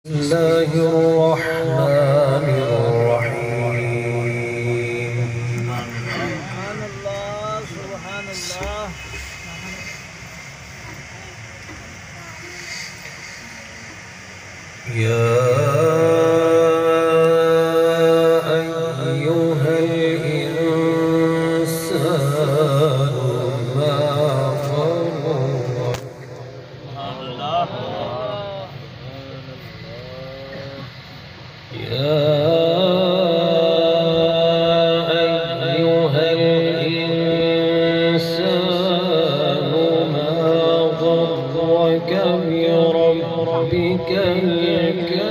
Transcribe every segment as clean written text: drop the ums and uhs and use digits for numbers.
الله الرحمن الرحيم. سبحان الله سبحان الله. يا أيها الإنسان ما غرك. سبحان الله. يا أيها الإنسان ما غرك بربك الكريم.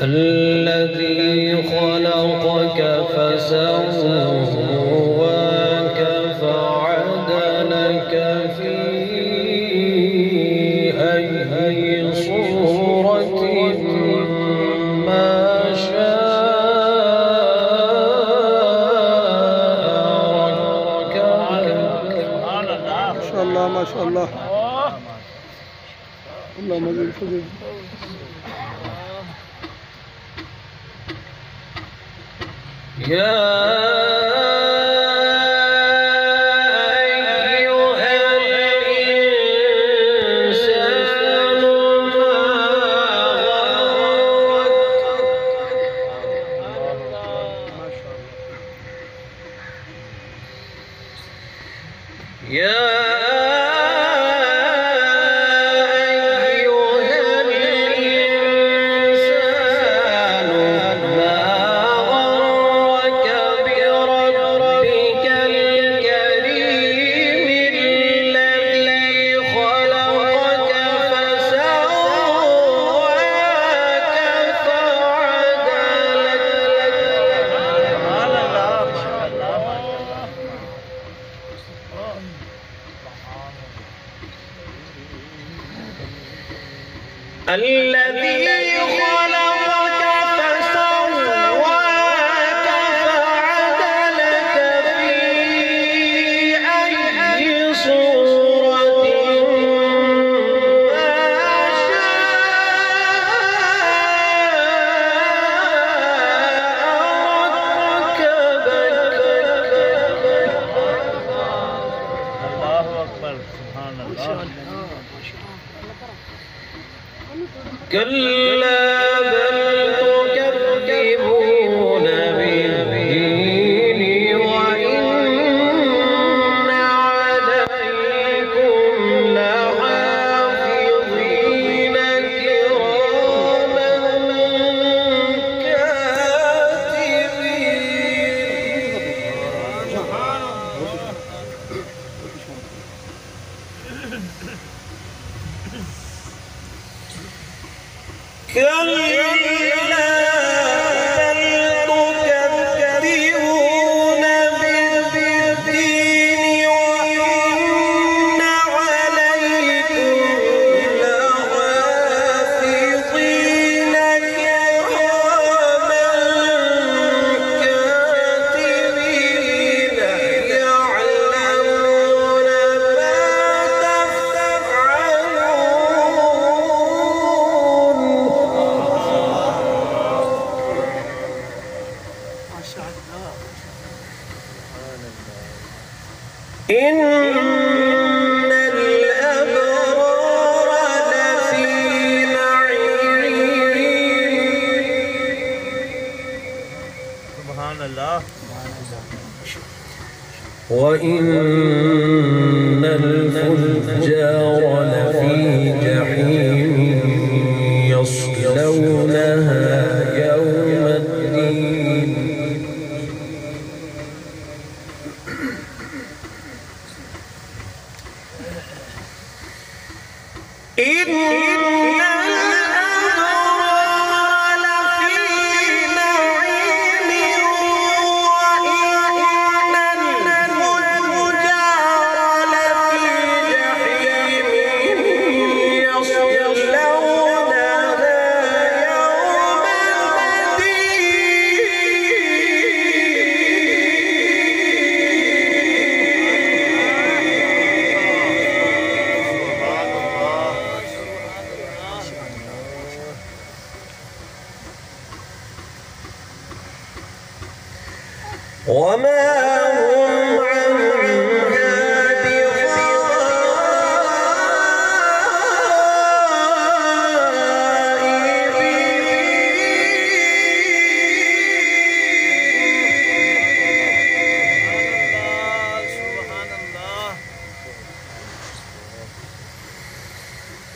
الذي خلقك فسواك فعدلك في أي صورة ما شاء ركبك. ما شاء الله ما شاء الله. اللهم زد فضل. يا أيها الإنسان ما غرك. يا الذي خلقك فسواك فعدلك في أي صورة ما شاء ركبك. الله أكبر. سبحان الله. كلا بل تكذبون بالدين وإن عليكم لحافظين كراما كاتبين. كلا بل تكذبون بالدين وإن عليكم لحافظين كراما كاتبين يعلمون ما إن الأبرار لفي نعيم. سبحان الله. وإن الفجار لفي جحيم يصلونها يوم الدين. إن الأبرار لفي نعيم وإن الفجار لفي جحيم يصلونها يوم وما هم عنها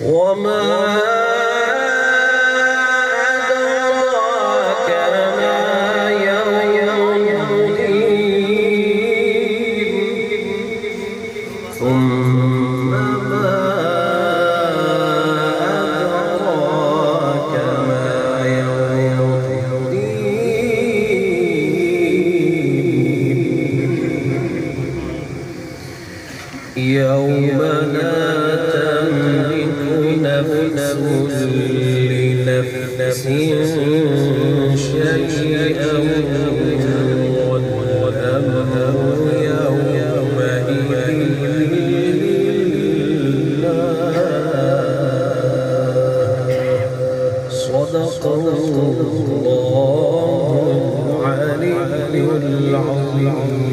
وما أدراك ما يوم الدين ثم ما أدراك ما يوم الدين يوم لا تملك نفس لنفس شيئا والأمر يومئذ لله صدق الله العلي العظيم.